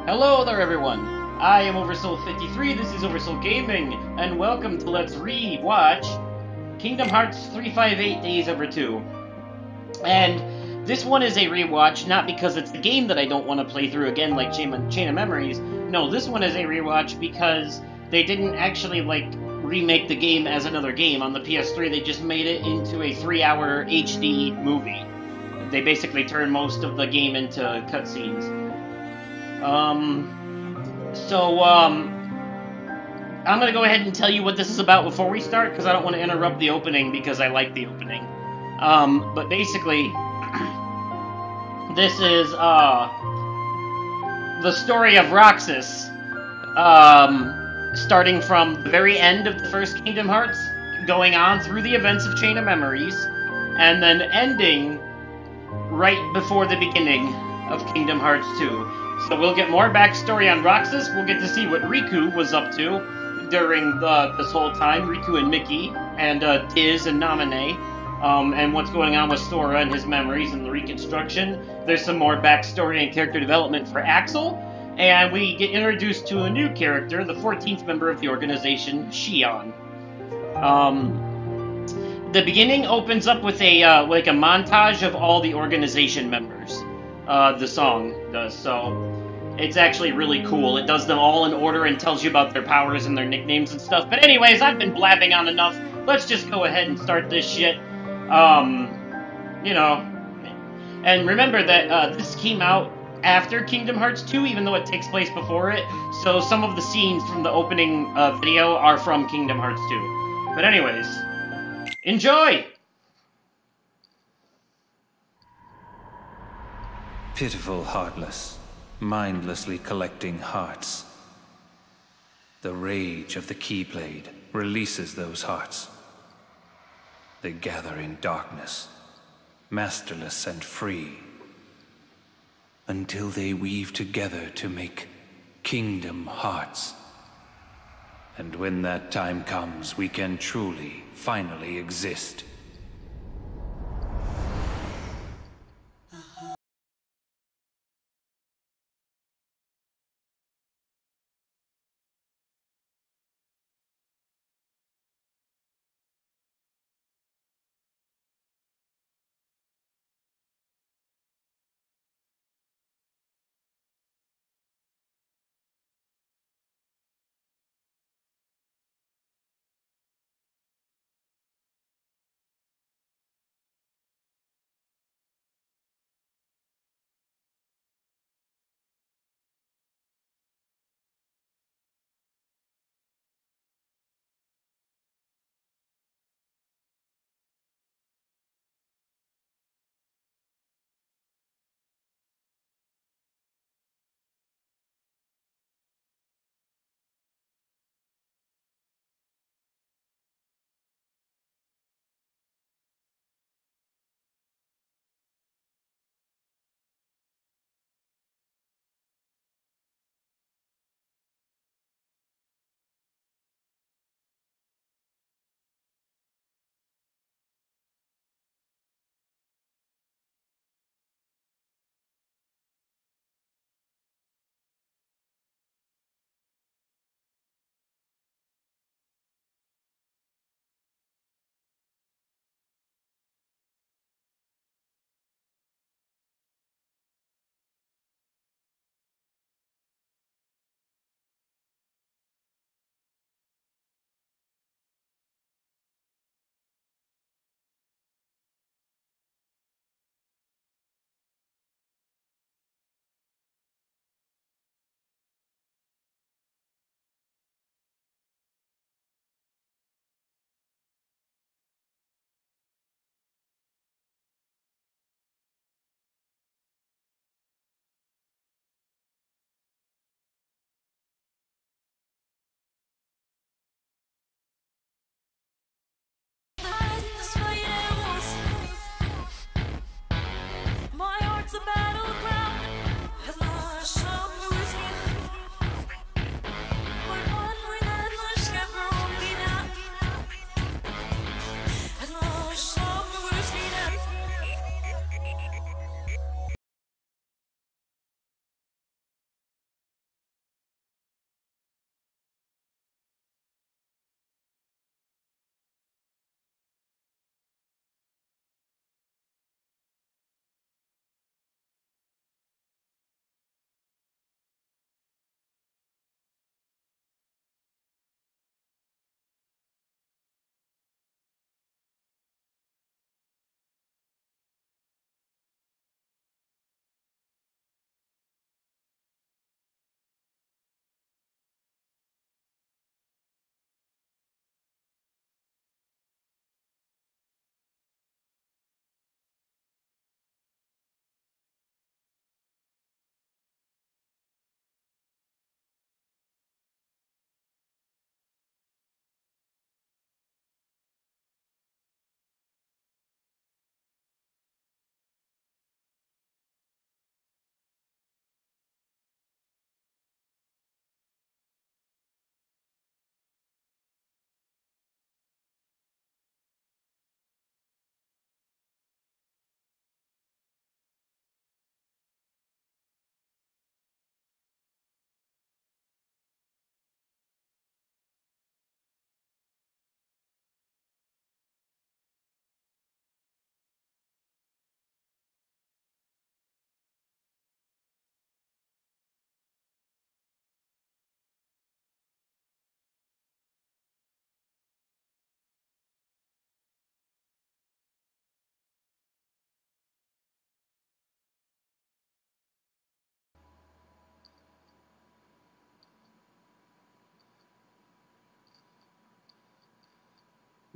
Hello there everyone, I am Oversoul53, this is Oversoul Gaming, and welcome to Let's Re-Watch Kingdom Hearts 358 Days Over 2. And this one is a rewatch, not because it's the game that I don't want to play through again like Chain of Memories. No, this one is a rewatch because they didn't actually, remake the game as another game on the PS3, they just made it into a 3-hour HD movie. They basically turned most of the game into cutscenes. I'm gonna go ahead and tell you what this is about before we start, because I don't want to interrupt the opening, because I like the opening. But basically, this is, the story of Roxas, starting from the very end of the first Kingdom Hearts, going on through the events of Chain of Memories, and then ending right before the beginning of Kingdom Hearts 2. So we'll get more backstory on Roxas, we'll get to see what Riku was up to during this whole time, Riku and Mickey, and Tiz and Naminé, and what's going on with Sora and his memories and the reconstruction. There's some more backstory and character development for Axel, and we get introduced to a new character, the 14th member of the organization, Xion. The beginning opens up with a montage of all the organization members. The song does, so it's actually really cool. It does them all in order and tells you about their powers and their nicknames and stuff. But anyways, I've been blabbing on enough. Let's just go ahead and start this shit. And remember that this came out after Kingdom Hearts 2, even though it takes place before it. So some of the scenes from the opening video are from Kingdom Hearts 2. But anyways, enjoy! Pitiful heartless, mindlessly collecting hearts. The rage of the Keyblade releases those hearts. They gather in darkness, masterless and free, until they weave together to make Kingdom Hearts. And when that time comes, we can truly, finally exist.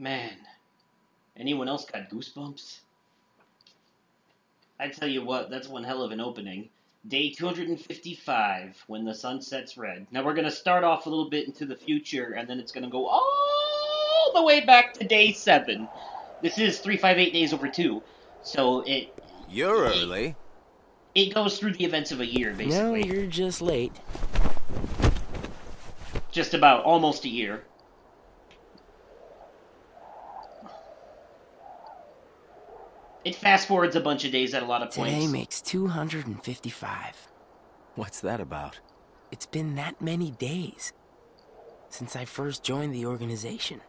Man, anyone else got goosebumps? I tell you what, that's one hell of an opening. Day 255, when the sun sets red. Now we're going to start off a little bit into the future, and then it's going to go all the way back to day 7. This is 358 days over 2, so You're early. It goes through the events of a year, basically. No, you're just late. Just about, almost a year. It fast-forwards a bunch of days at a lot of points. Today makes 255. What's that about? It's been that many days since I first joined the organization.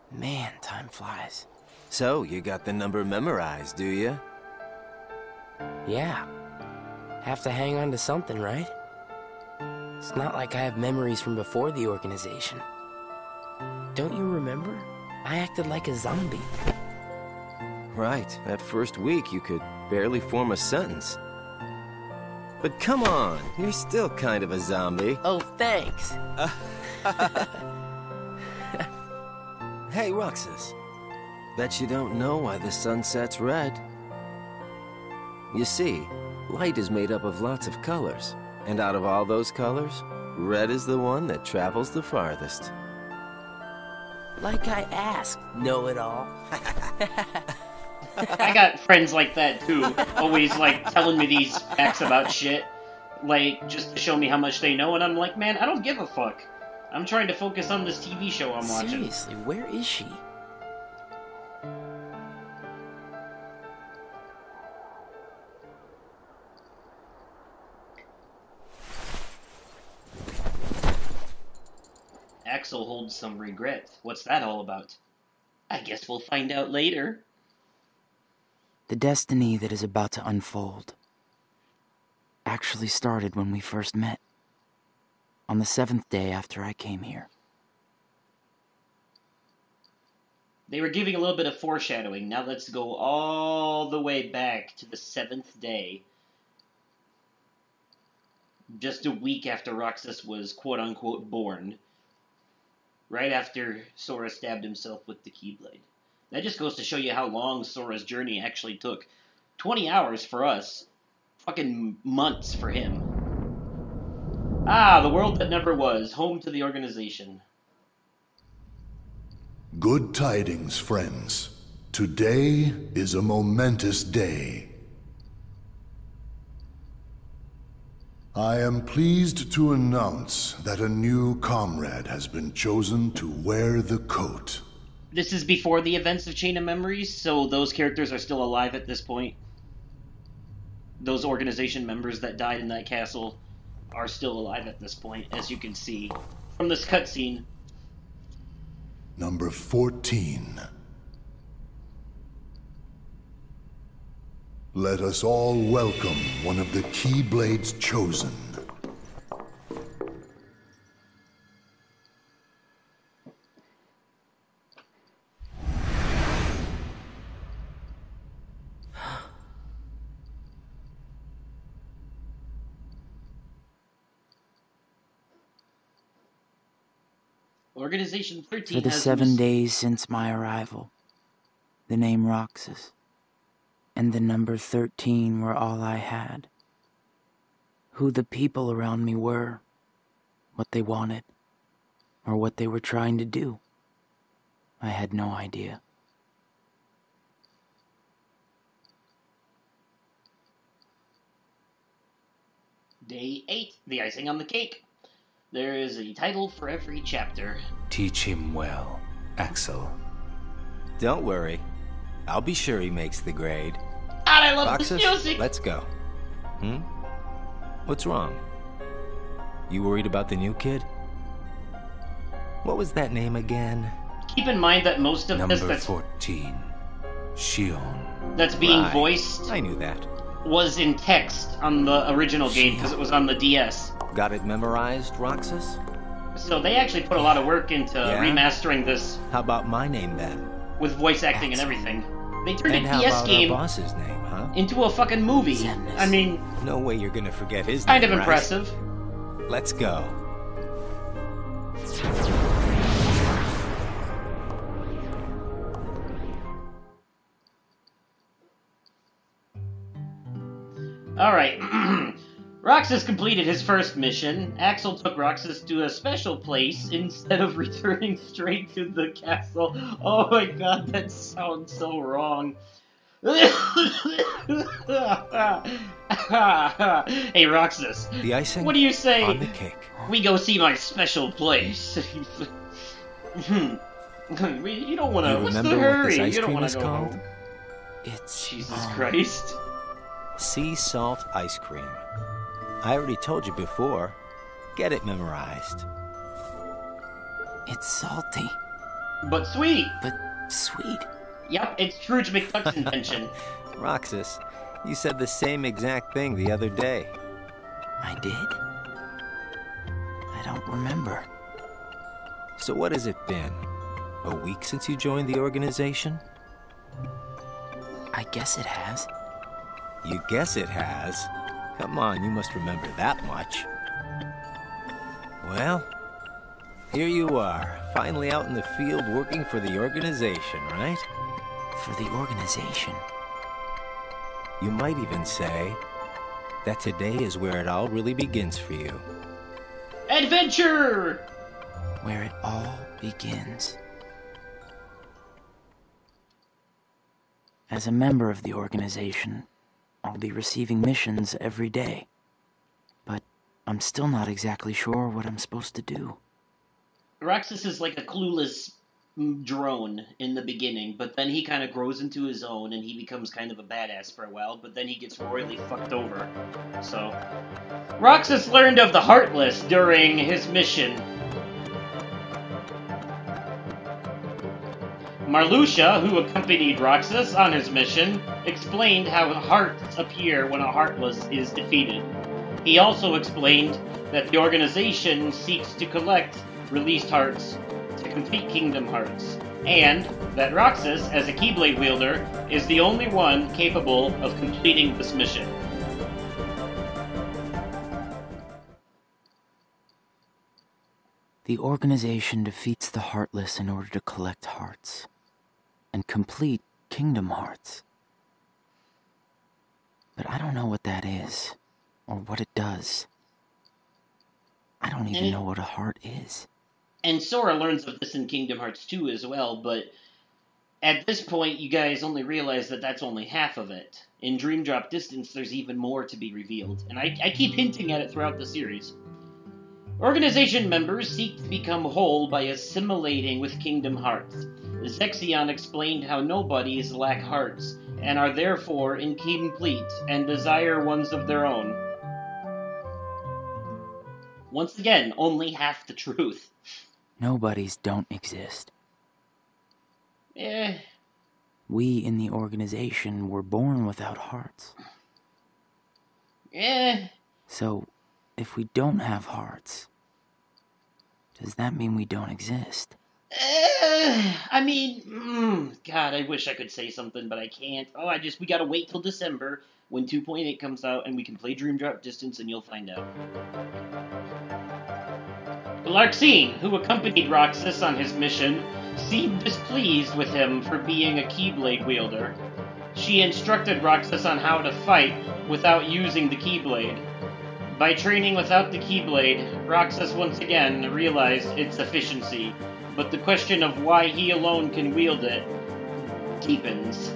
Man, time flies. So, you got the number memorized, do you? Yeah. Have to hang on to something, right? It's not like I have memories from before the organization. Don't you remember? I acted like a zombie. Right. That first week, you could barely form a sentence. But come on, you're still kind of a zombie. Oh, thanks. Hey, Roxas. Bet you don't know why the sun sets red. You see, light is made up of lots of colors. And out of all those colors, red is the one that travels the farthest. Like I asked, know-it-all. I got friends like that, too. Always, like, telling me these facts about shit. Like, just to show me how much they know, and I'm like, man, I don't give a fuck. I'm trying to focus on this TV show I'm watching. Seriously, where is she? Axel holds some regret. What's that all about? I guess we'll find out later. The destiny that is about to unfold actually started when we first met, on the 7th day after I came here. They were giving a little bit of foreshadowing. Now let's go all the way back to the 7th day. Just a week after Roxas was quote-unquote born. Right after Sora stabbed himself with the Keyblade. That just goes to show you how long Sora's journey actually took. 20 hours for us. Fucking months for him. Ah, the world that never was. Home to the organization. Good tidings, friends. Today is a momentous day. I am pleased to announce that a new comrade has been chosen to wear the coat. This is before the events of Chain of Memories, so those characters are still alive at this point. Those organization members that died in that castle are still alive at this point, as you can see from this cutscene. Number 14. Let us all welcome one of the Keyblade's chosen. Organization 13 For the has 7 days since my arrival, the name Roxas and the number 13 were all I had. Who the people around me were, what they wanted, or what they were trying to do, I had no idea. Day 8, the icing on the cake. There is a title for every chapter. Teach him well, Axel. Don't worry. I'll be sure he makes the grade. God, I love Roxas, this music! let's go. What's wrong? You worried about the new kid? What was that name again? Keep in mind that most of this Number 14, Shion. that's being Right. voiced I knew that. was in text on the original game because it was on the DS. Got it memorized, Roxas? So they actually put a lot of work into Yeah? remastering this How about my name then? with voice acting and Axel. everything. They turned And a how DS about game our boss's name, huh? into a fucking movie. Zemnis. I mean, No way you're gonna forget his kind name, of right? impressive. Let's go. Alright. Roxas completed his first mission. Axel took Roxas to a special place instead of returning straight to the castle. Oh my god, that sounds so wrong. Hey, Roxas. The icing what do you say on the cake. we go see my special place? You don't want to. You What's the remember what hurry? this ice You don't cream want is to go called? home. It's Jesus Christ. sea salt ice cream. I already told you before. Get it memorized. It's salty, But sweet. but sweet. Yep, it's Scrooge McDuck's invention. Roxas, you said the same exact thing the other day. I did? I don't remember. So what has it been? A week since you joined the organization? I guess it has. You guess it has? Come on, you must remember that much. Well, here you are, finally out in the field working for the organization, right? For the organization. You might even say that today is where it all really begins for you. Adventure! Where it all begins. As a member of the organization, I'll be receiving missions every day. But I'm still not exactly sure what I'm supposed to do. Roxas is like a clueless drone in the beginning, but then he kind of grows into his own and he becomes kind of a badass for a while, but then he gets royally fucked over. So, Roxas learned of the Heartless during his mission. Marluxia, who accompanied Roxas on his mission, explained how hearts appear when a Heartless is defeated. He also explained that the organization seeks to collect released hearts to complete Kingdom Hearts, and that Roxas, as a Keyblade wielder, is the only one capable of completing this mission. The organization defeats the Heartless in order to collect hearts and complete Kingdom Hearts. But I don't know what that is, or what it does. I don't even know what a heart is. And Sora learns of this in Kingdom Hearts 2 as well, but at this point you guys only realize that that's only half of it. In Dream Drop Distance there's even more to be revealed, and I keep hinting at it throughout the series. Organization members seek to become whole by assimilating with Kingdom Hearts. Zexion explained how nobodies lack hearts, and are therefore incomplete, and desire ones of their own. Once again, only half the truth. Nobodies don't exist. We in the organization were born without hearts. So, if we don't have hearts, does that mean we don't exist? I mean, God, I wish I could say something, but I can't. Oh, we gotta wait till December, when 2.8 comes out, and we can play Dream Drop Distance, and you'll find out. Larxene, who accompanied Roxas on his mission, seemed displeased with him for being a Keyblade wielder. She instructed Roxas on how to fight without using the Keyblade. By training without the Keyblade, Roxas once again realized its efficiency, but the question of why he alone can wield it deepens.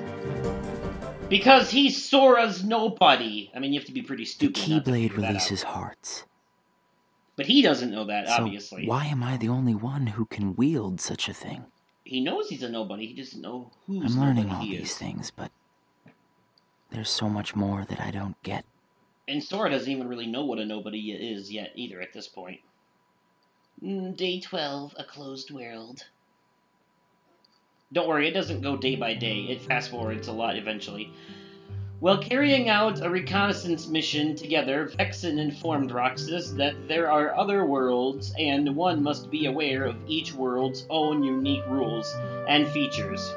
Because he's Sora's nobody. I mean, you have to be pretty stupid. The Keyblade releases hearts. But he doesn't know that, so obviously. Why am I the only one who can wield such a thing? He knows he's a nobody, he doesn't know who's I'm learning all he these is. things, but there's so much more that I don't get. And Sora doesn't even really know what a nobody is yet, either, at this point. Day 12, a closed world. Don't worry, it doesn't go day by day. It fast-forwards a lot eventually. While carrying out a reconnaissance mission together, Vexen informed Roxas that there are other worlds, and one must be aware of each world's own unique rules and features.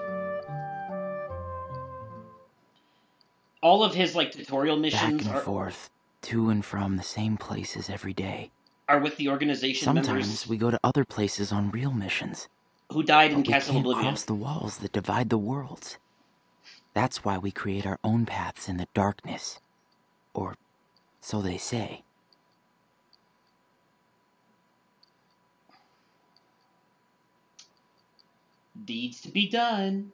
All of his, tutorial missions back and forth, to and from the same places every day. Are with the organization members. Sometimes we go to other places on real missions. Who died in But Castle we can't Oblivion. cross the walls that divide the worlds. That's why we create our own paths in the darkness. Or so they say. Deeds to be done.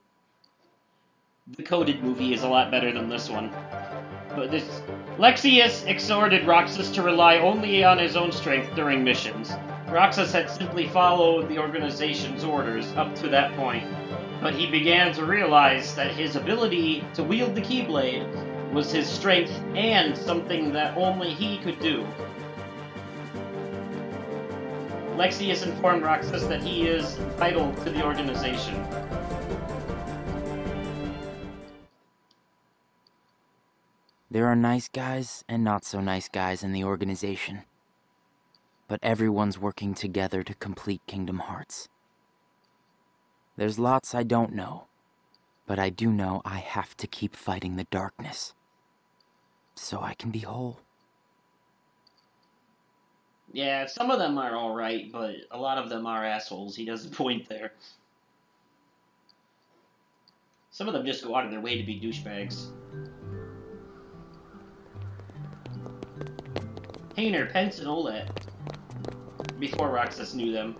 The coded movie is a lot better than this one. But this... Lexius exhorted Roxas to rely only on his own strength during missions. Roxas had simply followed the organization's orders up to that point, but he began to realize that his ability to wield the Keyblade was his strength and something that only he could do. Lexius informed Roxas that he is vital to the organization. There are nice guys and not so nice guys in the organization. But everyone's working together to complete Kingdom Hearts. There's lots I don't know, but I do know I have to keep fighting the darkness, so I can be whole. Yeah, some of them are alright, but a lot of them are assholes. He does a point there. Some of them just go out of their way to be douchebags. Hayner, Pence, and Olet. Before Roxas knew them.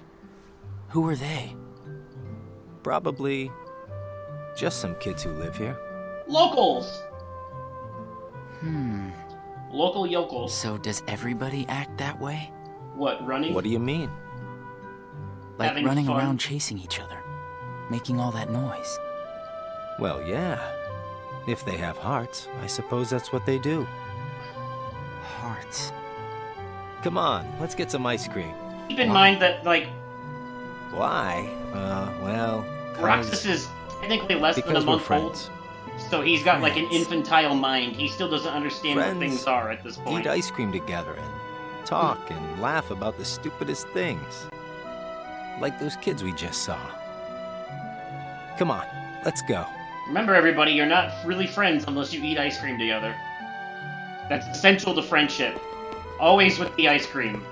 Who are they? Probably just some kids who live here. Locals! Local yokels. So does everybody act that way? What, running? What do you mean? Like Having running fun? around chasing each other, making all that noise. Well, yeah. If they have hearts, I suppose that's what they do. Hearts. Come on, let's get some ice cream. Keep in mind that, like, Why? Well, Roxas is technically less than a because we're month old, friends. so he's got, like, an Friends. infantile mind. He still doesn't understand what Friends things are at this point. Eat ice cream together and talk and laugh about the stupidest things. Like those kids we just saw. Come on, let's go. Remember, everybody, you're not really friends unless you eat ice cream together. That's essential to friendship. Always with the ice cream.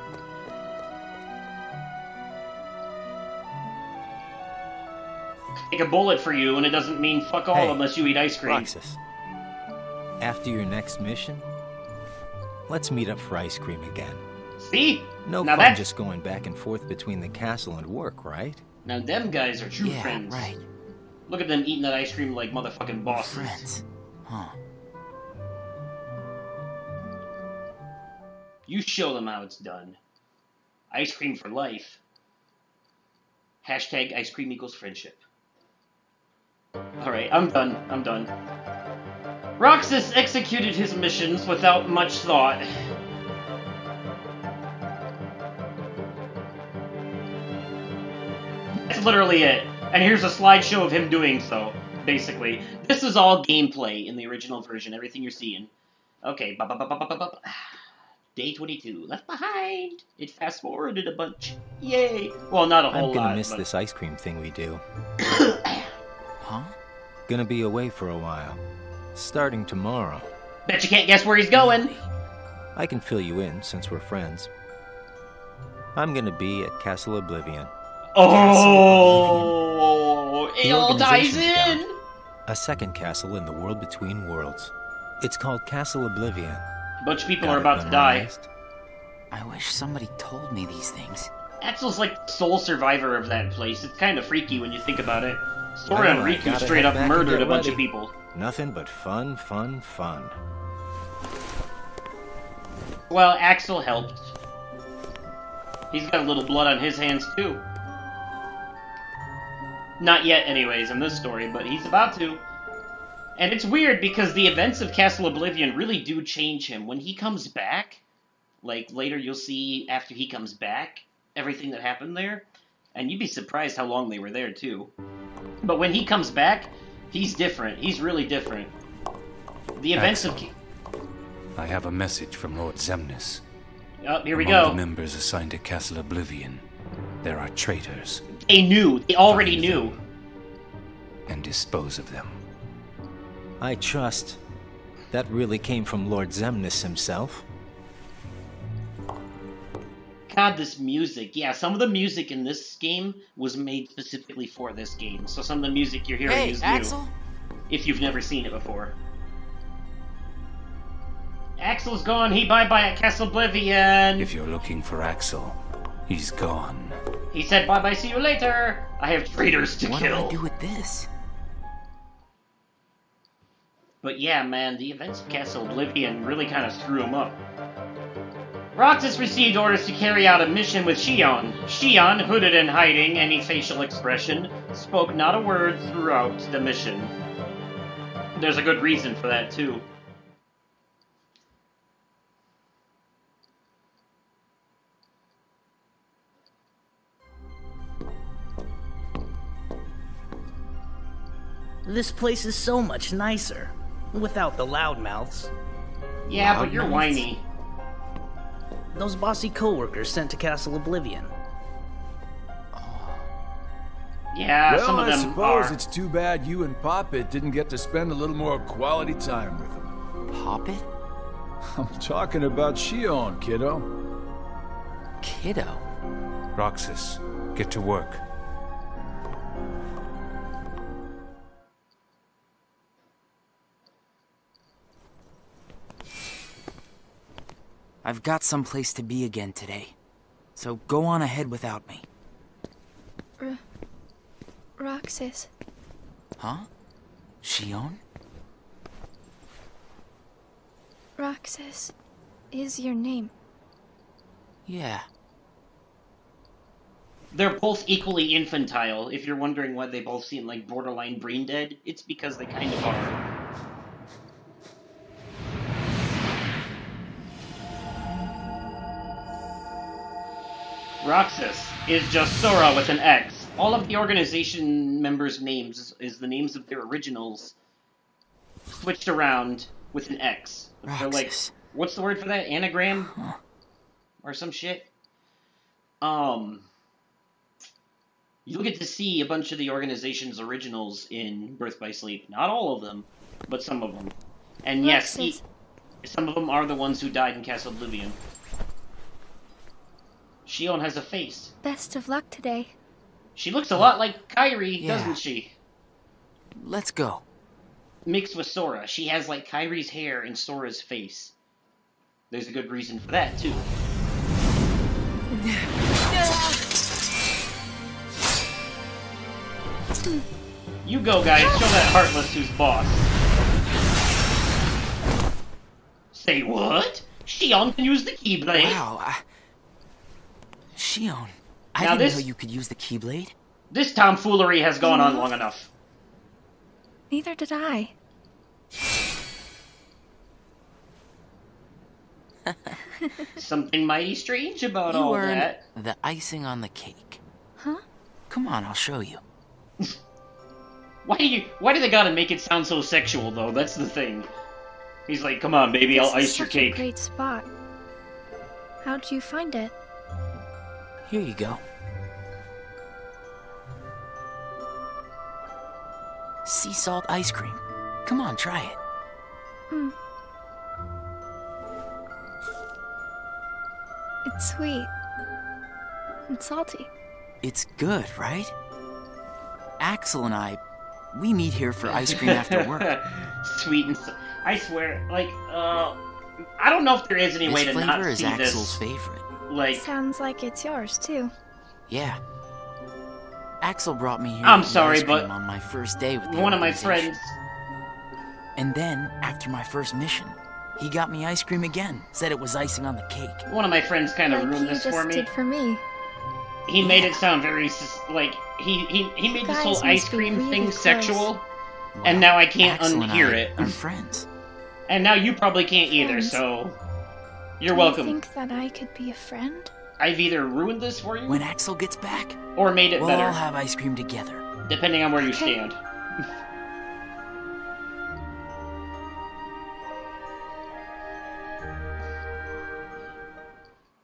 Take a bullet for you, and it doesn't mean fuck all Hey, unless you eat ice cream. Roxas, after your next mission, let's meet up for ice cream again. See? No now fun that's... just going back and forth between the castle and work, right? Now them guys are true Yeah, friends. right. Look at them eating that ice cream like motherfucking bosses. Friends. Huh. You show them how it's done. Ice cream for life. Hashtag ice cream equals friendship. Alright, I'm done. I'm done. Roxas executed his missions without much thought. That's literally it. And here's a slideshow of him doing so, basically. This is all gameplay in the original version, everything you're seeing. Okay, Day 22, left behind. It fast-forwarded a bunch. Yay! Well, not a whole I'm gonna lot, miss but... this ice cream thing we do. Huh? Gonna be away for a while. Starting tomorrow. Bet you can't guess where he's going. Really? I can fill you in since we're friends. I'm gonna be at Castle Oblivion. Oh, it The all ties organization's in. A second castle in the world between worlds. It's called Castle Oblivion. A bunch of people Got are it about to die. memorized? I wish somebody told me these things. Axel's like the sole survivor of that place. It's kind of freaky when you think about it. Sora Well, and I Riku gotta straight head up back and murdered get a bunch of ready. people. Nothing but fun, fun, fun. Well, Axel helped. He's got a little blood on his hands, too. Not yet, anyways, in this story, but he's about to. And it's weird, because the events of Castle Oblivion really do change him. When he comes back, like, later you'll see, after he comes back, everything that happened there, and you'd be surprised how long they were there, too. But when he comes back, he's different. He's really different. The events Axel, I have a message from Lord Zemnis. Oh, here we Among go. the members assigned to Castle Oblivion, there are traitors. They knew. They already Find knew. them and dispose of them. I trust. That really came from Lord Zemnis himself. God, this music. Yeah, some of the music in this game was made specifically for this game. So some of the music you're hearing Hey, is new. Axel? If you've never seen it before. Axel's gone. He bye-bye at Castle Oblivion. If you're looking for Axel, he's gone. He said bye-bye, see you later. I have traitors to What kill. do I do with this? But yeah, man, the events of Castle Oblivion really kind of screw him up. Roxas received orders to carry out a mission with Shion. Shion, hooded and hiding any facial expression, spoke not a word throughout the mission. There's a good reason for that, too. This place is so much nicer, without the loudmouths. Yeah, but you're whiny. Those bossy coworkers sent to Castle Oblivion. Yeah, Well, some of I them suppose are. it's too bad you and Poppet didn't get to spend a little more quality time with him. Poppet? I'm talking about Shion, kiddo. Kiddo? Roxas, get to work. I've got someplace to be again today, so go on ahead without me. Roxas. Huh? Shion? Roxas is your name. Yeah. They're both equally infantile. If you're wondering why they both seem like borderline brain dead, it's because they kind of are. Roxas is just Sora with an X. All of the organization members' names is the names of their originals switched around with an X. They're like, Roxas. what's the word for that? Anagram? Or some shit? You'll get to see a bunch of the organization's originals in Birth by Sleep. Not all of them, but some of them. And yes, Roxas. some of them are the ones who died in Castle Oblivion. Shion has a face. Best of luck today. She looks a lot like Kairi, Yeah. doesn't she? Let's go. Mixed with Sora. She has like Kairi's hair and Sora's face. There's a good reason for that, too. You go, guys. Show that Heartless who's boss. Say what? Shion can use the Keyblade? Wow, Shion, I Now didn't this- know you could use the Keyblade. This tomfoolery has gone on long enough. Neither did I. Something mighty strange about You all earned that. the icing on the cake. Huh? Come on, I'll show you. Why do they gotta make it sound so sexual, though? That's the thing. He's like, come on, baby, I'll This is ice your such a cake. great spot. How'd you find it? Here you go. Sea salt ice cream. Come on, try it. It's sweet. And salty. It's good, right? Axel and we meet here for ice cream after work. Sweet and I swear, like, I don't know if there is any way This to not flavor is see Axel's this. favorite. Like, Sounds like it's yours, too. Yeah. Axel brought me here I'm to eat sorry, ice cream but on my first day with the one of my organization. friends. And then, after my first mission, he got me ice cream again. Said it was icing on the cake. One of my friends kind of Like ruined you this just for me. did for me. He made it sound very like he made this guys whole must ice be cream really thing close. sexual, Well, and now I can't Axel and unhear I it. are friends. And now you probably can't either. Friends. So you're Do welcome. you think that I could be a friend? I've either ruined this for you When Axel gets back, or made it we'll better, all have ice cream together. depending on where you Okay. stand.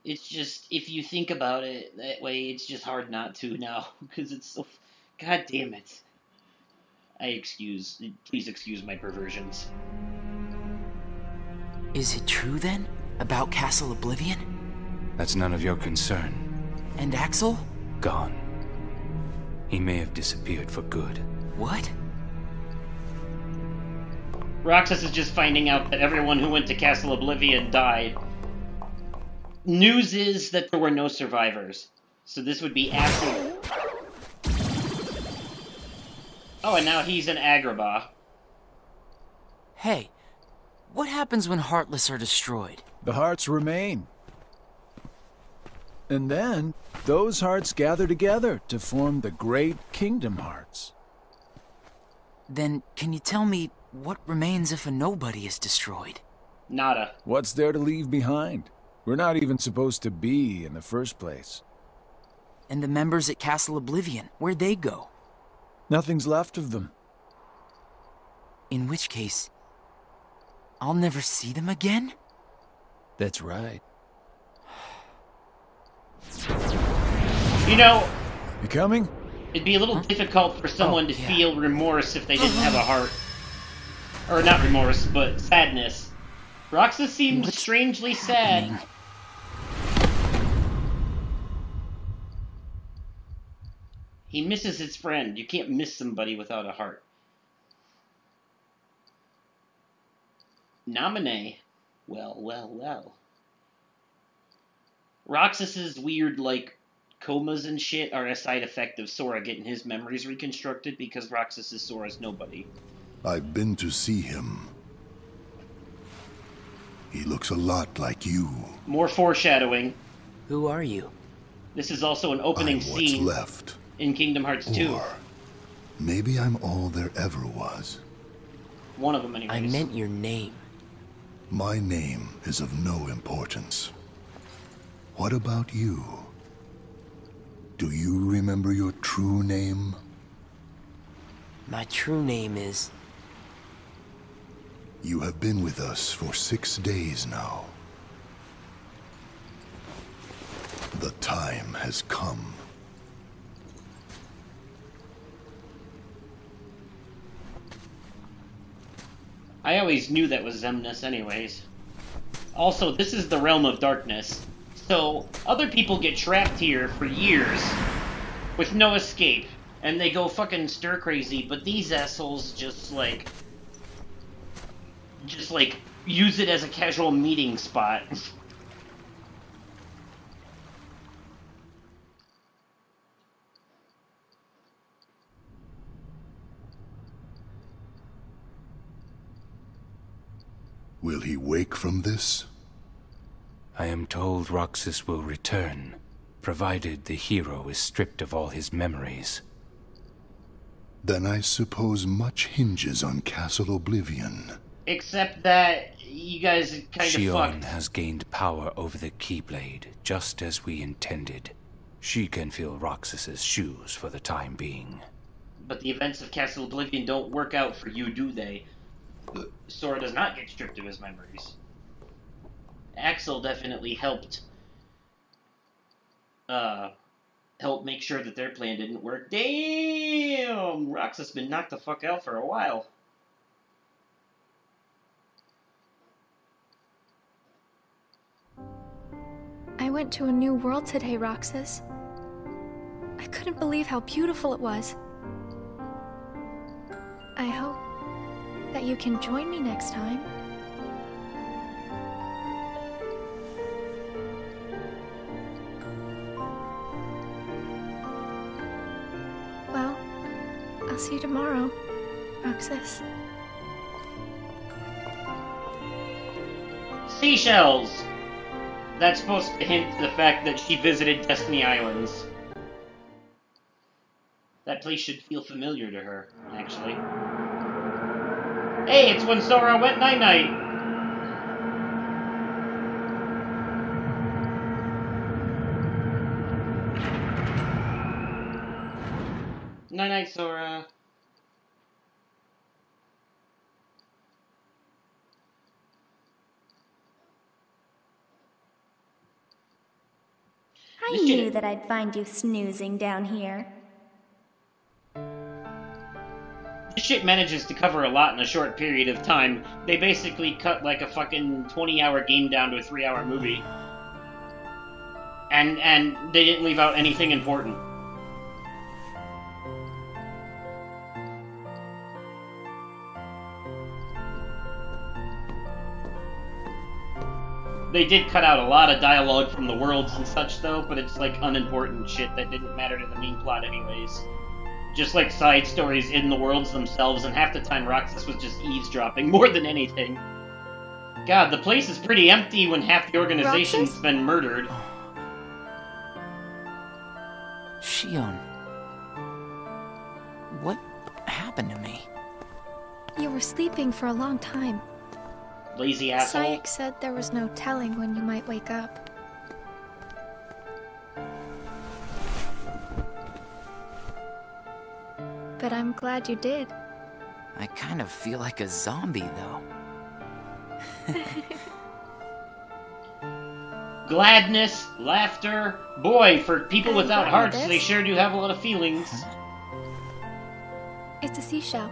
It's just, if you think about it that way, it's just hard not to now, because it's so... God damn it. Please excuse my perversions. Is it true then? About Castle Oblivion? That's none of your concern. And Axel? Gone. He may have disappeared for good. What? Roxas is just finding out that everyone who went to Castle Oblivion died. News is that there were no survivors. So this would be after... Oh, and now he's an Agrabah. Hey, what happens when Heartless are destroyed? The hearts remain. And then, those hearts gather together to form the great Kingdom Hearts. Then, can you tell me what remains if a nobody is destroyed? Nada. What's there to leave behind? We're not even supposed to be in the first place. And the members at Castle Oblivion, where'd they go? Nothing's left of them. In which case, I'll never see them again? That's right. You know... You coming? It'd be a little difficult for someone to feel remorse if they didn't have a heart. Or not remorse, but sadness. Roxas seems strangely sad. He misses his friend. You can't miss somebody without a heart. Nominee. Well, well, well. Roxas's weird, like, comas and shit are a side effect of Sora getting his memories reconstructed because Roxas is Sora's nobody. I've been to see him. He looks a lot like you. More foreshadowing. Who are you? This is also an opening I'm scene what's left. in Kingdom Hearts 2. Or maybe I'm all there ever was. One of them, anyways. I meant your name. My name is of no importance. What about you? Do you remember your true name? My true name is... You have been with us for 6 days now. The time has come. I always knew that was Xemnas anyways. Also, this is the realm of darkness. So, other people get trapped here for years with no escape. And they go fucking stir crazy, but these assholes just like use it as a casual meeting spot. Will he wake from this? I am told Roxas will return, provided the hero is stripped of all his memories. Then I suppose much hinges on Castle Oblivion. Except that you guys kind of Xion fucked. has gained power over the Keyblade, just as we intended. She can fill Roxas's shoes for the time being. But the events of Castle Oblivion don't work out for you, do they? Sora does not get stripped of his memories. Axel definitely helped help make sure that their plan didn't work. Damn! Roxas been knocked the fuck out for a while. I went to a new world today, Roxas. I couldn't believe how beautiful it was. I hope that you can join me next time. Well, I'll see you tomorrow, Roxas. Seashells! That's supposed to hint to the fact that she visited Destiny Islands. That place should feel familiar to her, actually. Hey, it's when Sora went night-night! Night-night, Sora. I knew that I'd find you snoozing down here. This shit manages to cover a lot in a short period of time. They basically cut like a fucking 20-hour game down to a 3-hour movie. And they didn't leave out anything important. They did cut out a lot of dialogue from the worlds and such, though, but it's like unimportant shit that didn't matter to the main plot anyways. Just like side stories in the worlds themselves, and half the time Roxas was just eavesdropping more than anything. God, the place is pretty empty when half the organization's Roxas? been murdered. Shion. What happened to me? You were sleeping for a long time. Lazy asshole. Sayek said there was no telling when you might wake up. But I'm glad you did. I kind of feel like a zombie, though. Gladness, laughter. Boy, for people I'm without glad hearts, this. they sure do have a lot of feelings. It's a seashell.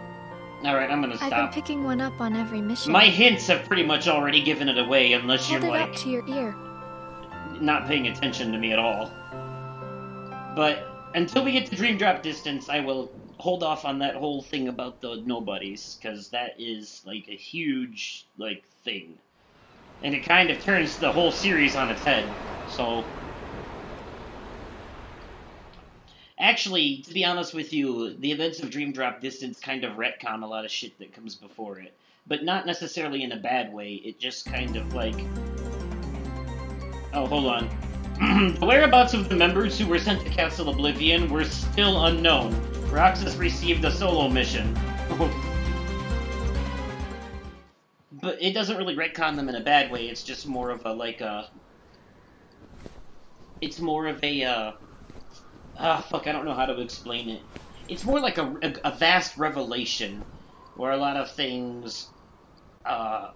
Alright, I'm gonna I've been stop. picking one up on every mission. My hints have pretty much already given it away, unless Hold you're it like up to your ear. not paying attention to me at all. But until we get to Dream Drop distance, I will hold off on that whole thing about the nobodies, because that is like a huge like thing. And it kind of turns the whole series on its head. So actually, to be honest with you, the events of Dream Drop Distance kind of retcon a lot of shit that comes before it. But not necessarily in a bad way, it just kind of like... Oh, hold on. The whereabouts of the members who were sent to Castle Oblivion were still unknown. Roxas received a solo mission. But it doesn't really retcon them in a bad way, it's just more of a, like, it's more of a, fuck, I don't know how to explain it. It's more like a vast revelation, where a lot of things, I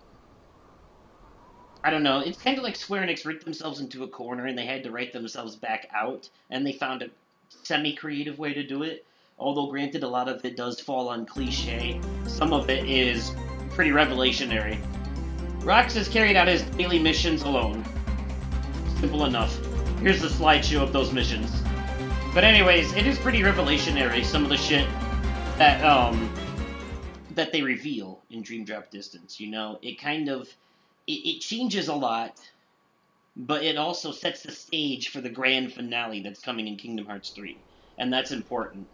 don't know, it's kind of like Square Enix rigged themselves into a corner and they had to write themselves back out, and they found a semi-creative way to do it. Although, granted, a lot of it does fall on cliché. Some of it is pretty revelationary. Roxas carried out his daily missions alone. Simple enough. Here's the slideshow of those missions. But anyways, it is pretty revelationary, some of the shit that, that they reveal in Dream Drop Distance, you know? It kind of... It changes a lot, but it also sets the stage for the grand finale that's coming in Kingdom Hearts 3. And that's important.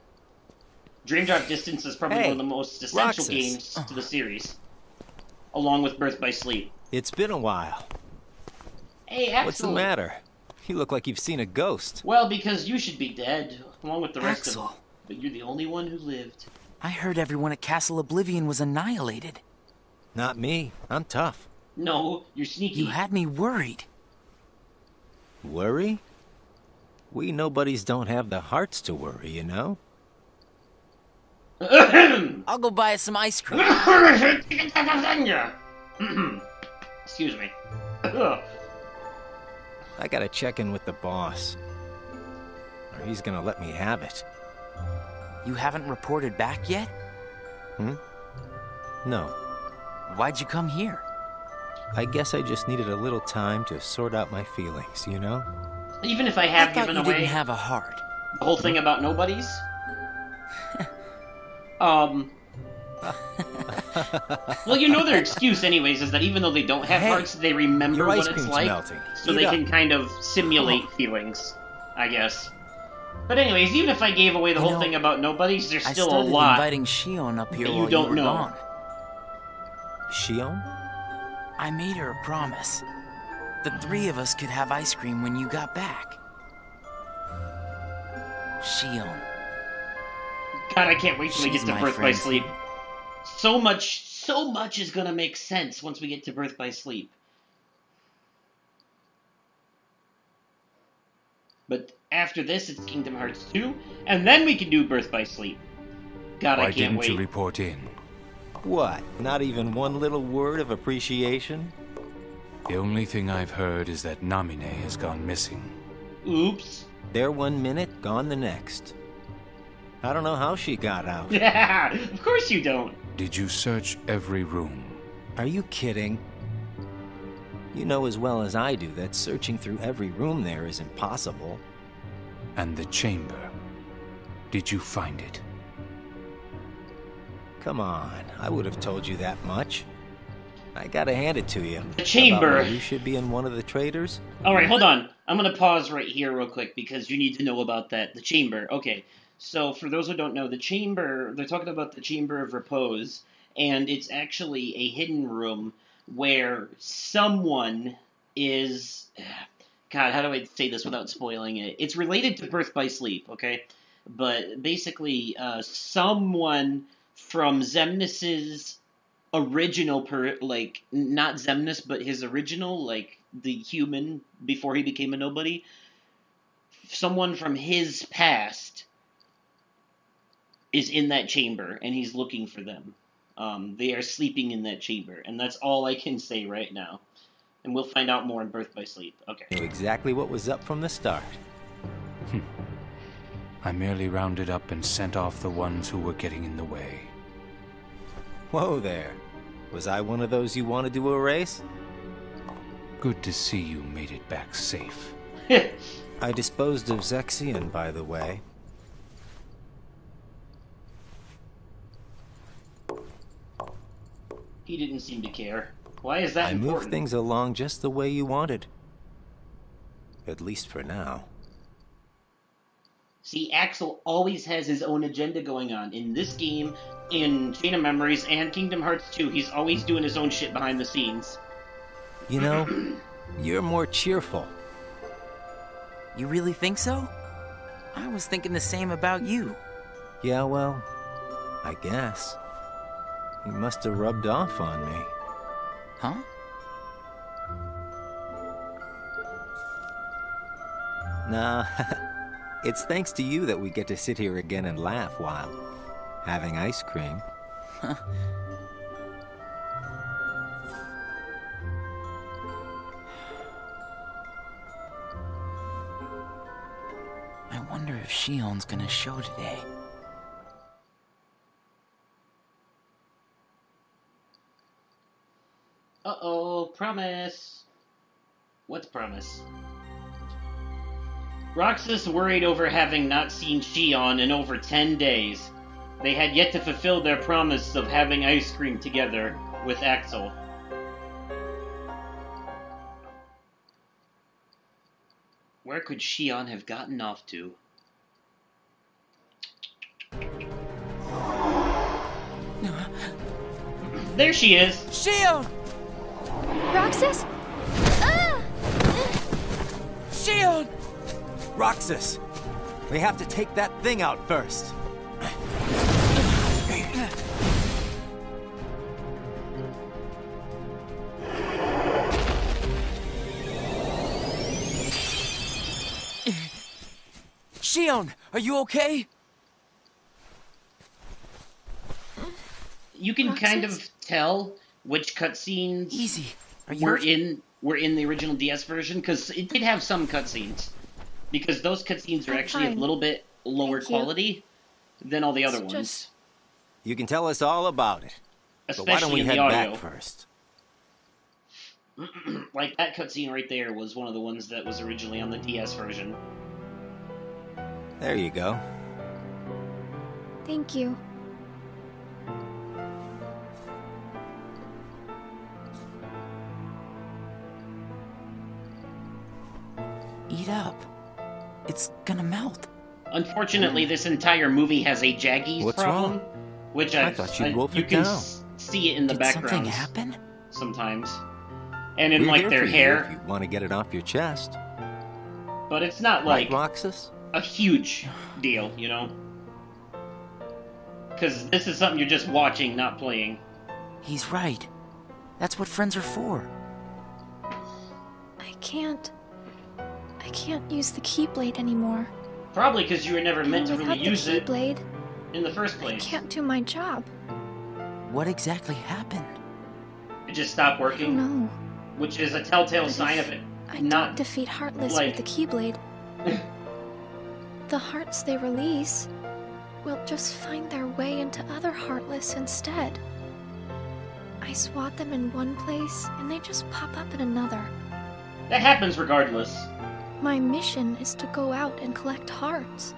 Dream Drop Distance is probably one of the most essential Roxas. games to the series, along with Birth by Sleep. It's been a while. Hey, Axel! What's the matter? You look like you've seen a ghost. Well, because you should be dead, along with the rest Axel. of them. But you're the only one who lived. I heard everyone at Castle Oblivion was annihilated. Not me. I'm tough. No, you're sneaky. You had me worried. Worry? We nobodies don't have the hearts to worry, you know? I'll go buy us some ice cream. Excuse me. I gotta check in with the boss. Or he's gonna let me have it. You haven't reported back yet? No. Why'd you come here? I guess I just needed a little time to sort out my feelings, you know? Even if I I have thought given you away didn't have a heart. the whole thing about nobodies. Well, you know their excuse anyways is that even though they don't have Hey, hearts, they remember your ice what it's cream's like. melting. So Eat they up. can kind of simulate feelings, I guess. But anyways, even if I gave away the You whole know, thing about nobodies, there's I still a started lot. inviting Shion up here that you while don't you were know. gone. Shion? I made her a promise. The three of us could have ice cream when you got back. Shion. God, I can't wait till we She's get to my Birth by friend, Sleep. too. So much is gonna make sense once we get to Birth by Sleep. But after this, it's Kingdom Hearts 2, and then we can do Birth by Sleep. God, Why I can't didn't wait. you report in? What? Not even one little word of appreciation? The only thing I've heard is that Namine has gone missing. Oops. There 1 minute, gone the next. I don't know how she got out. Yeah, of course you don't. Did you search every room? Are you kidding? You know as well as I do that searching through every room there is impossible. And the chamber? Did you find it? Come on, I would have told you that much. I gotta hand it to you. The chamber. You should be in one of the traders. Alright, hold on. I'm gonna pause right here real quick because you need to know about that. The chamber. Okay, so for those who don't know, the chamber, they're talking about the Chamber of Repose, and it's actually a hidden room where someone is... God, how do I say this without spoiling it? It's related to Birth by Sleep, okay? But basically, someone from Xemnas's original, not Xemnas, but his original, like, the human before he became a nobody, someone from his past is in that chamber, and he's looking for them. They are sleeping in that chamber, and that's all I can say right now. And we'll find out more in Birth by Sleep. Okay. Knew exactly what was up from the start. I merely rounded up and sent off the ones who were getting in the way. Whoa there. Was I one of those you wanted to erase? Good to see you made it back safe. I disposed of Zexion, by the way. He didn't seem to care. Why is that important? I moved things along just the way you wanted. At least for now. See, Axel always has his own agenda going on. In this game, in Chain of Memories, and Kingdom Hearts 2, he's always doing his own shit behind the scenes. You know, you're more cheerful. You really think so? I was thinking the same about you. Yeah, well, I guess. You must have rubbed off on me. Huh? Nah, it's thanks to you that we get to sit here again and laugh while having ice cream. I wonder if Shion's gonna show today. Uh-oh, promise. What's promise? Roxas worried over having not seen Shion in over 10 days. They had yet to fulfill their promise of having ice cream together with Axel. Where could Shion have gotten off to? There she is! Shion! Roxas? Ah! Shion! Roxas! We have to take that thing out first. Shion, are you okay? You can Roxas? kind of tell which cutscenes Easy. Are you were in the original DS version, because it did have some cutscenes. Because those cutscenes are I'm actually fine. a little bit lower Thank you. quality than all the other It's ones. just- You can tell us all about it. But Especially why don't we in head the audio. back first? Like, that cutscene right there was one of the ones that was originally on the DS version. There you go. Thank you. Eat up. It's gonna melt. Unfortunately, this entire movie has a Jaggies What's problem, wrong? which I thought you'd wolf you it can down. see it in the Did background something happen? sometimes, and in We're like here their for you hair. if you want to get it off your chest. But it's not Right, like Roxas? a huge deal, you know? Because this is something you're just watching, not playing. He's right. That's what friends are for. I can't use the Keyblade anymore. Probably because you were never meant to And really without use the it Keyblade, in the first I place. can't do my job. What exactly happened? It just stopped I working, don't know. which is a telltale sign of it. I Not don't defeat Heartless like- with the Keyblade. The hearts they release will just find their way into other Heartless instead. I swat them in one place, and they just pop up in another. That happens regardless. My mission is to go out and collect hearts.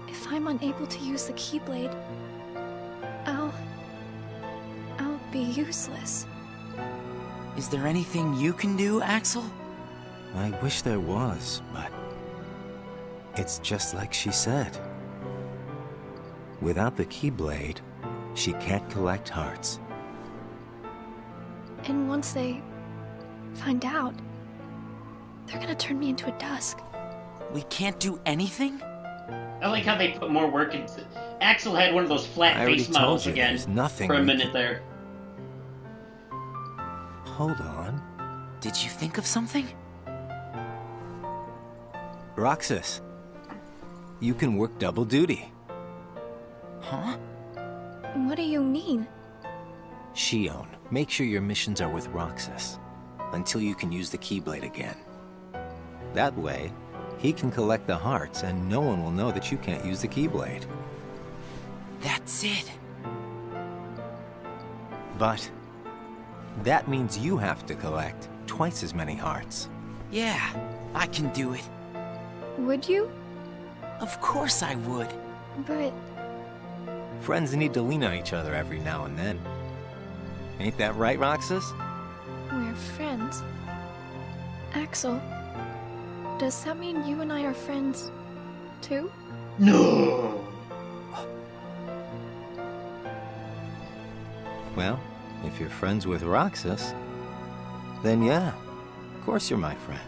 If I'm unable to use the Keyblade, I'll be useless. Is there anything you can do, Axel? I wish there was, but it's just like she said. Without the Keyblade, she can't collect hearts. And once they find out, they're gonna turn me into a dusk. We can't do anything? I like how they put more work into... Axel had one of those flat face models again for a minute there. Hold on. Did you think of something? Roxas, you can work double duty. Huh? What do you mean? Shion, make sure your missions are with Roxas until you can use the Keyblade again. That way, he can collect the hearts and no one will know that you can't use the Keyblade. That's it. But that means you have to collect twice as many hearts. Yeah, I can do it. Would you? Of course I would. But... Friends need to lean on each other every now and then. Ain't that right, Roxas? we're friends. Axel, does that mean you and I are friends, too? No! Well, if you're friends with Roxas, then yeah, of course you're my friend.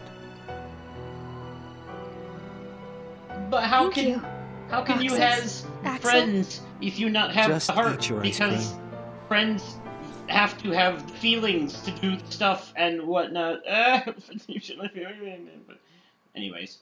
But how Thank you, you Roxas, have Axel. friends if you not have Just the heart? eat your ice Because cream. friends have to have the feelings to do stuff and whatnot. But anyways.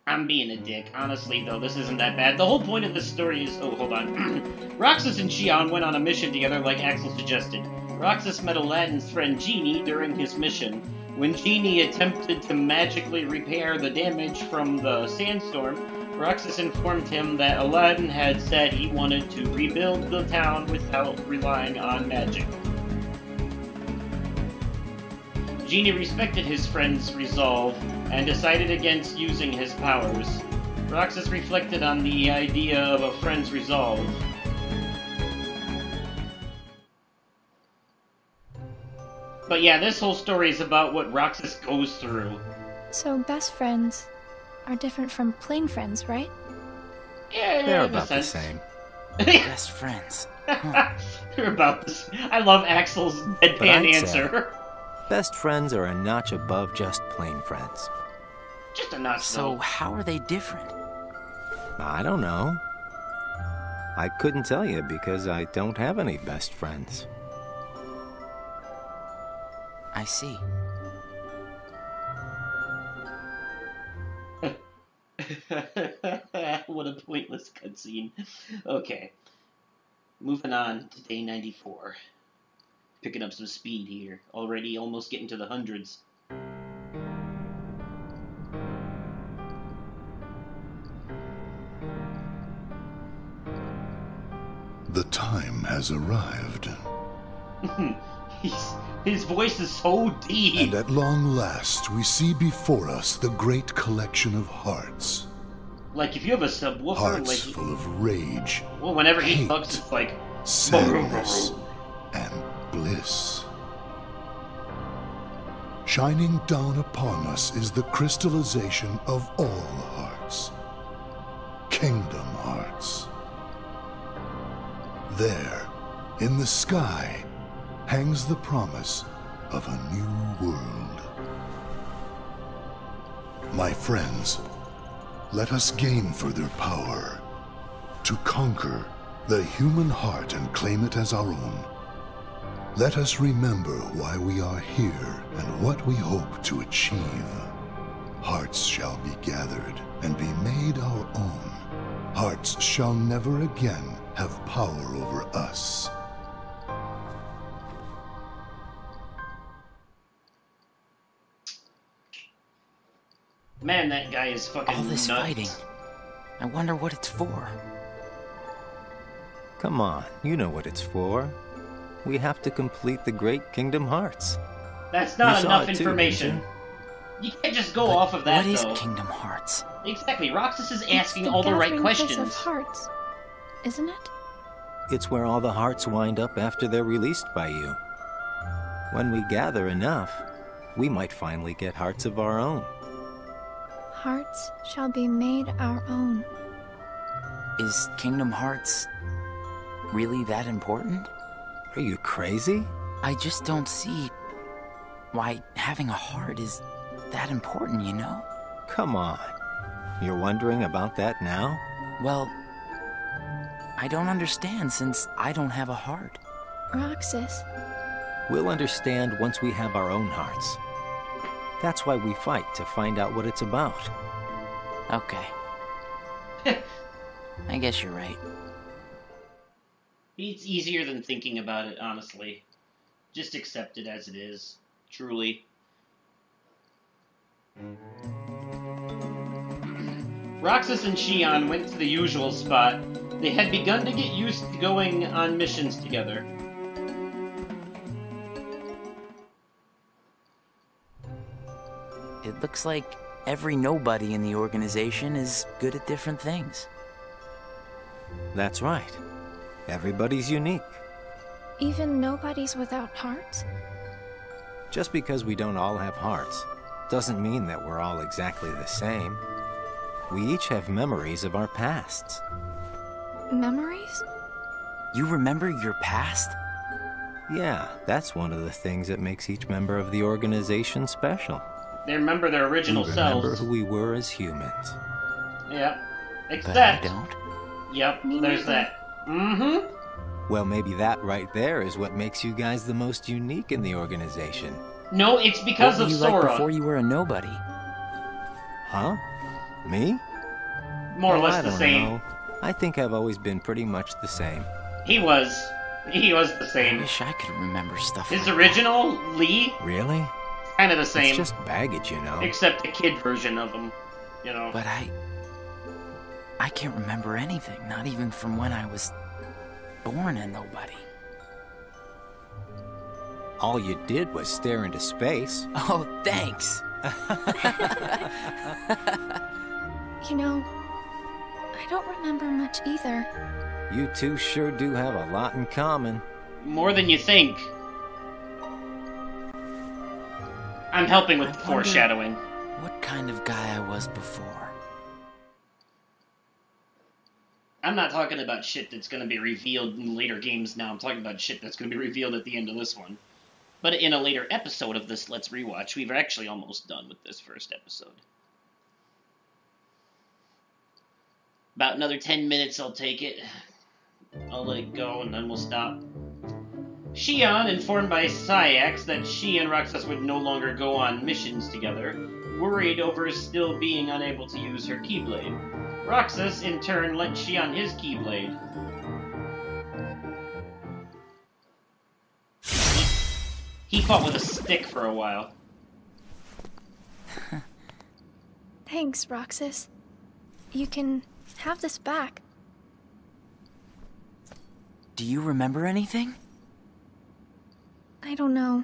I'm being a dick. Honestly, though, this isn't that bad. The whole point of this story is... Oh, hold on. Roxas and Shion went on a mission together like Axel suggested. Roxas met Aladdin's friend Genie during his mission. When Genie attempted to magically repair the damage from the sandstorm, Roxas informed him that Aladdin had said he wanted to rebuild the town without relying on magic. Genie respected his friend's resolve and decided against using his powers. Roxas reflected on the idea of a friend's resolve. But yeah, this whole story is about what Roxas goes through. So best friends are different from plain friends, right? Yeah, They're in a about the sense. same. Best friends. They're about this. I love Axel's But deadpan I'd say- answer. Best friends are a notch above just plain friends. Just a notch. So how are they different? I don't know. I couldn't tell you because I don't have any best friends. I see. What a pointless cutscene. Okay. Moving on to day 94. Picking up some speed here. Already almost getting to the hundreds. The time has arrived. His voice is so deep. And at long last, we see before us the great collection of hearts. Like, if you have a subwoofer, Hearts like... full of rage, Well, whenever he hate, bugs, it's like... sadness, and bliss. Shining down upon us is the crystallization of all hearts. Kingdom Hearts. There, in the sky, hangs the promise of a new world. My friends, let us gain further power to conquer the human heart and claim it as our own. Let us remember why we are here and what we hope to achieve. Hearts shall be gathered and be made our own. Hearts shall never again have power over us. Man, that guy is fucking All this nuts. fighting. I wonder what it's for. Come on, you know what it's for. We have to complete the Great Kingdom Hearts. That's not You saw enough it too, information. didn't You can't just go But off of that, what is though. Kingdom Hearts? Exactly, Roxas is It's asking the all the right gathering place questions. of hearts, isn't it? It's where all the hearts wind up after they're released by you. When we gather enough, we might finally get hearts of our own. Hearts shall be made our own. Is Kingdom Hearts really that important? Are you crazy? I just don't see why having a heart is that important, you know? Come on. You're wondering about that now? Well, I don't understand since I don't have a heart. Roxas. We'll understand once we have our own hearts. That's why we fight, to find out what it's about. Okay. I guess you're right. It's easier than thinking about it, honestly. Just accept it as it is. Truly. Roxas and Xion went to the usual spot. They had begun to get used to going on missions together. It looks like every nobody in the organization is good at different things. That's right. Everybody's unique. Even nobodies without hearts? Just because we don't all have hearts doesn't mean that we're all exactly the same. We each have memories of our pasts. Memories? You remember your past? Yeah, that's one of the things that makes each member of the organization special. They remember their original selves. Remember who we were as humans. Yep. Except... But I don't. Yep, there's that. Mm-hmm. Well, maybe that right there is what makes you guys the most unique in the organization. No, it's because of Sora. What were you like before you were a nobody? Huh? Me? More or less the I don't same. know. I think I've always been pretty much the same. He was the same. I wish I could remember stuff His like original, Lee, Really? kind of the same. It's just baggage, you know. Except the kid version of him, you know. But I can't remember anything, not even from when I was born a nobody. All you did was stare into space. Oh, thanks. You know, I don't remember much either. You two sure do have a lot in common. More than you think. I'm helping with the wonder foreshadowing. What kind of guy I was before? I'm not talking about shit that's going to be revealed in later games now. I'm talking about shit that's going to be revealed at the end of this one. But in a later episode of this Let's Rewatch, we've actually almost done with this first episode. About another 10 minutes, I'll take it. I'll let it go, and then we'll stop. Xion, informed by Sayax that she and Roxas would no longer go on missions together, worried over still being unable to use her Keyblade. Roxas, in turn, lent Xion his Keyblade. He fought with a stick for a while. Thanks, Roxas. You can have this back. Do you remember anything? I don't know.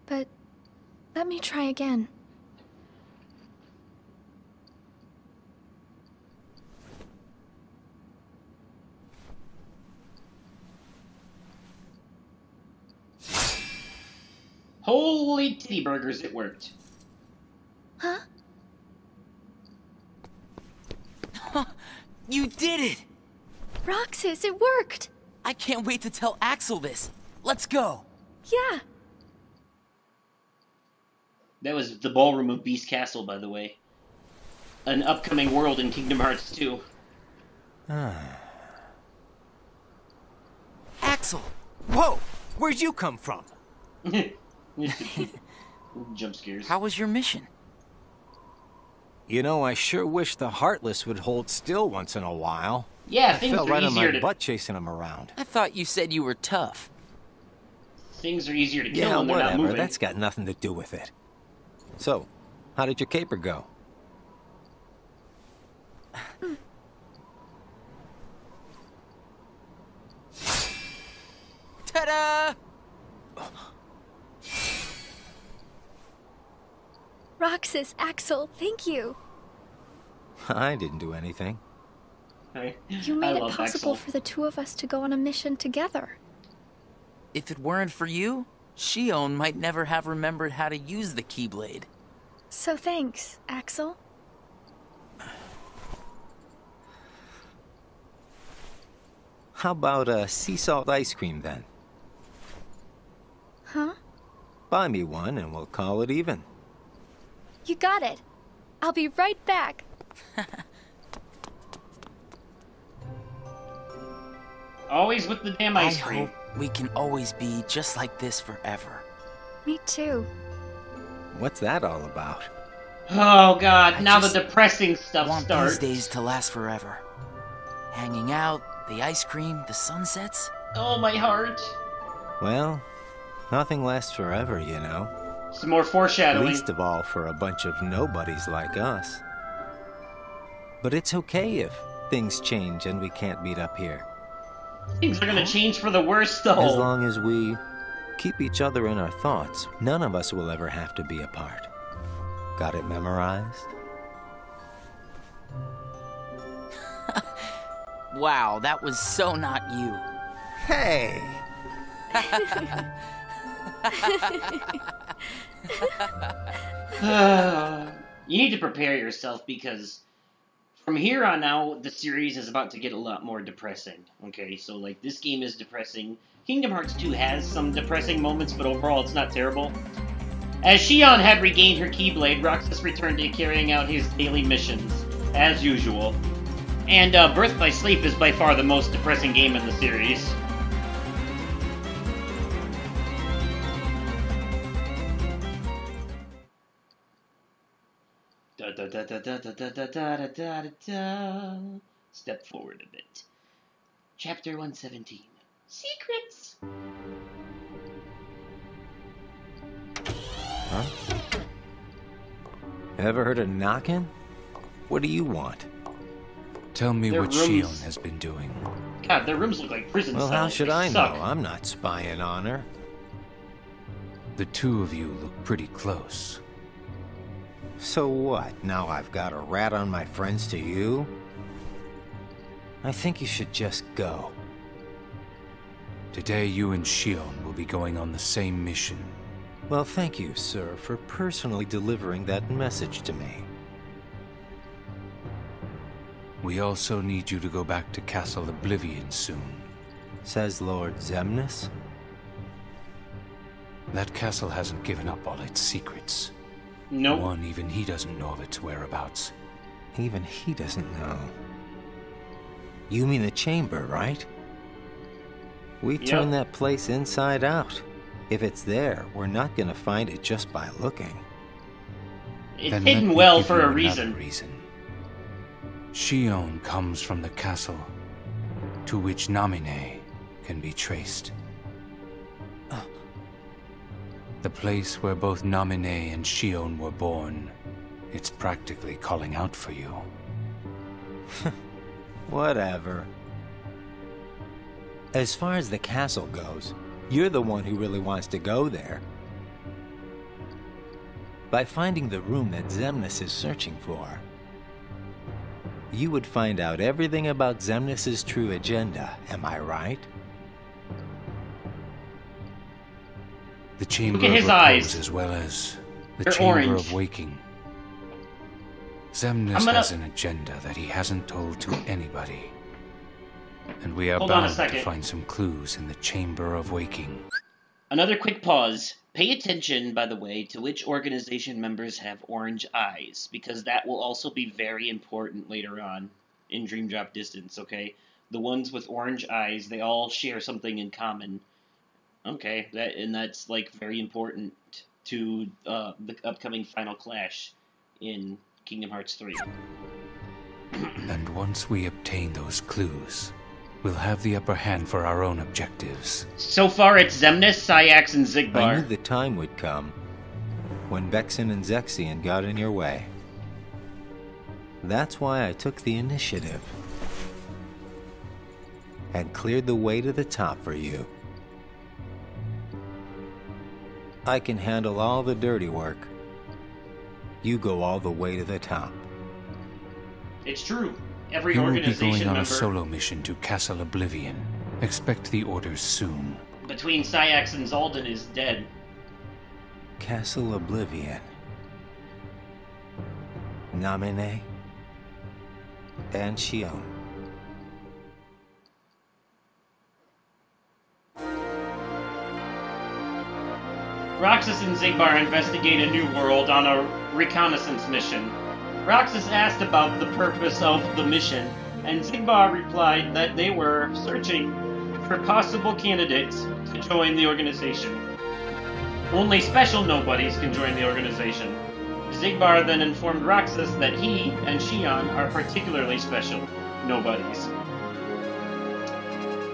But let me try again. Holy titty burgers, it worked. Huh? You did it! Roxas, it worked! I can't wait to tell Axel this. Let's go. Yeah. That was the ballroom of Beast Castle, by the way. An upcoming world in Kingdom Hearts 2. Axel! Whoa! Where'd you come from? Jump scares. How was your mission? You know, I sure wish the Heartless would hold still once in a while. Yeah, I things felt are right on easier my to... butt chasing them around. I thought you said you were tough. Things are easier to kill Yeah, when they're not whatever. moving. That's got nothing to do with it. So, how did your caper go? Ta-da! Roxas, Axel, thank you. I didn't do anything. You made it love possible Axel. for the two of us to go on a mission together. If it weren't for you, Shion might never have remembered how to use the Keyblade. So thanks, Axel. How about sea salt ice cream then? Huh? Buy me one and we'll call it even. You got it. I'll be right back. Always with the damn ice I cream. hope we can always be just like this forever. Me too. What's that all about? Oh god, I now the just depressing stuff Want starts. these days to last forever. Hanging out, the ice cream, the sunsets. Oh, my heart. Well, nothing lasts forever, you know. Some more foreshadowing. Least of all for a bunch of nobodies like us. But it's okay if things change and we can't meet up here. Things are gonna change for the worse, though. As long as we keep each other in our thoughts, none of us will ever have to be apart. Got it memorized? Wow, that was so not you. Hey! You need to prepare yourself because from here on out, the series is about to get a lot more depressing. Okay, so like this game is depressing. Kingdom Hearts 2 has some depressing moments, but overall it's not terrible. As Shion had regained her Keyblade, Roxas returned to carrying out his daily missions, as usual. And Birth by Sleep is by far the most depressing game in the series. Step forward a bit. Chapter 117. Secrets! Huh? Ever heard of knocking? What do you want? Tell me Their what rooms- Shion has been doing. God, their rooms look like prison Well, cells. how should They I suck. know? I'm not spying on her. The two of you look pretty close. So what? Now I've got a rat on my friends to you? I think you should just go. Today you and Shion will be going on the same mission. Well, thank you, sir, for personally delivering that message to me. We also need you to go back to Castle Oblivion soon. Says Lord Xemnas. That castle hasn't given up all its secrets. Nope. One, even he doesn't know of its whereabouts. Even he doesn't know. You mean the chamber, right? We turned that place inside out. If it's there, we're not gonna find it just by looking. It's Then let hidden me well give for you a another reason. Shion comes from the castle to which Namine can be traced. The place where both Namine and Shion were born. It's practically calling out for you. Whatever. As far as the castle goes, you're the one who really wants to go there. By finding the room that Xemnas is searching for, you would find out everything about Xemnas' true agenda, am I right? The Chamber Look at of his Repose eyes. as well as the They're Chamber orange. of Waking. Xemnas has an agenda that he hasn't told to anybody. And we are Hold on a bound to second. find some clues in the Chamber of Waking. Another quick pause. Pay attention, by the way, to which organization members have orange eyes, because that will also be very important later on in Dream Drop Distance, okay? The ones with orange eyes, they all share something in common. Okay, that's like very important to the upcoming final clash in Kingdom Hearts 3. And once we obtain those clues, we'll have the upper hand for our own objectives. So far, it's Xemnas, Sayax, and I Zigbar. knew the time would come when Vexen and Zexion got in your way. That's why I took the initiative and cleared the way to the top for you. I can handle all the dirty work. You go all the way to the top. It's true. every You will be organization going on member a solo mission to Castle Oblivion. Expect the orders soon. between Syax and Zaldin is dead. Castle Oblivion. Namine and Shion. Roxas and Xigbar investigate a new world on a reconnaissance mission. Roxas asked about the purpose of the mission, and Xigbar replied that they were searching for possible candidates to join the organization. Only special nobodies can join the organization. Xigbar then informed Roxas that he and Shion are particularly special nobodies.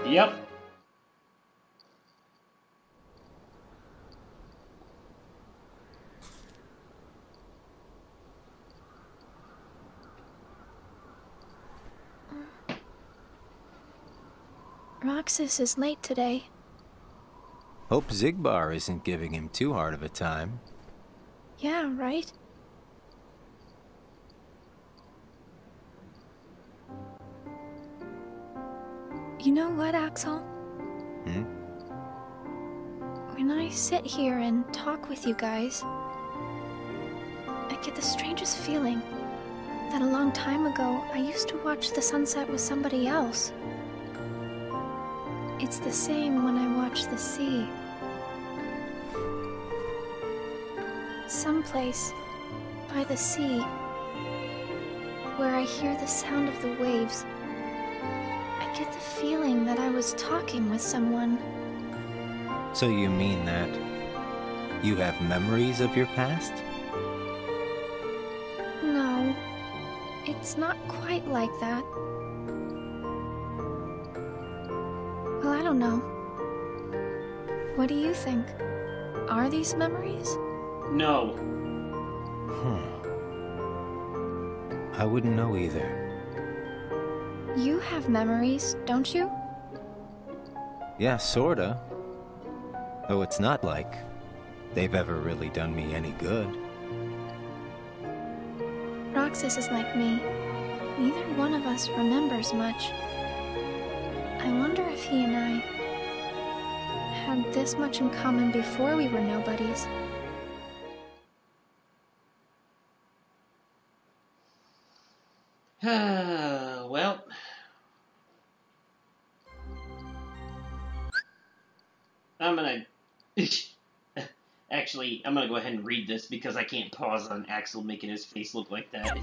Yep. Roxas is late today. Hope Xigbar isn't giving him too hard of a time. Yeah, right? You know what, Axel? Hmm? When I sit here and talk with you guys, I get the strangest feeling that a long time ago I used to watch the sunset with somebody else. It's the same when I watch the sea. Someplace by the sea, where I hear the sound of the waves, I get the feeling that I was talking with someone. So you mean that you have memories of your past? No, it's not quite like that. Well, I don't know. What do you think? Are these memories? No. I wouldn't know either. You have memories, don't you? Yeah, sorta. Though it's not like they've ever really done me any good. Roxas is like me. Neither one of us remembers much. I wonder if he and I had this much in common before we were nobodies. Well, I'm gonna actually, I'm gonna go ahead and read this because I can't pause on Axel making his face look like that.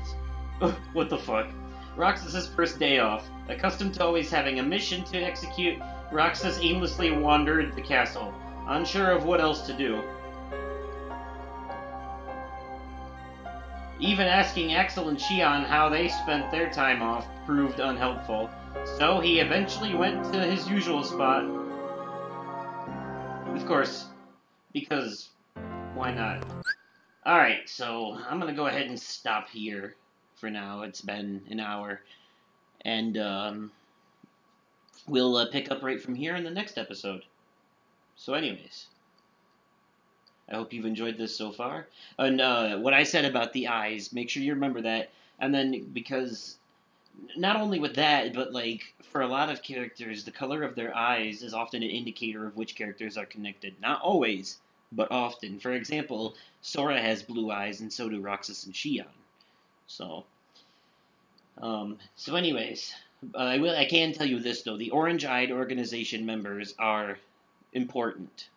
What the fuck? Roxas's first day off. Accustomed to always having a mission to execute, Roxas aimlessly wandered the castle, unsure of what else to do. Even asking Axel and Shion how they spent their time off proved unhelpful, so he eventually went to his usual spot. Of course, because why not? Alright, so I'm gonna go ahead and stop here for now. It's been an hour, and we'll pick up right from here in the next episode. So anyways, I hope you've enjoyed this so far. And what I said about the eyes, make sure you remember that. And then, because not only with that, but like for a lot of characters, the color of their eyes is often an indicator of which characters are connected. Not always, but often. For example, Sora has blue eyes, and so do Roxas and Shion. So anyways, I can tell you this though: the orange-eyed organization members are important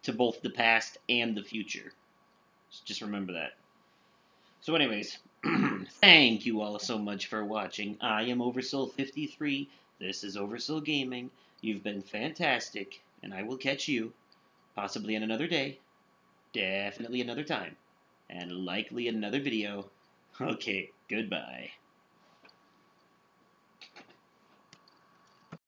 to both the past and the future. So just remember that. So anyways, thank you all so much for watching. I am Oversoul53. This is Oversoul Gaming. You've been fantastic, and I will catch you, possibly in another day, definitely another time, and likely another video. Okay, goodbye.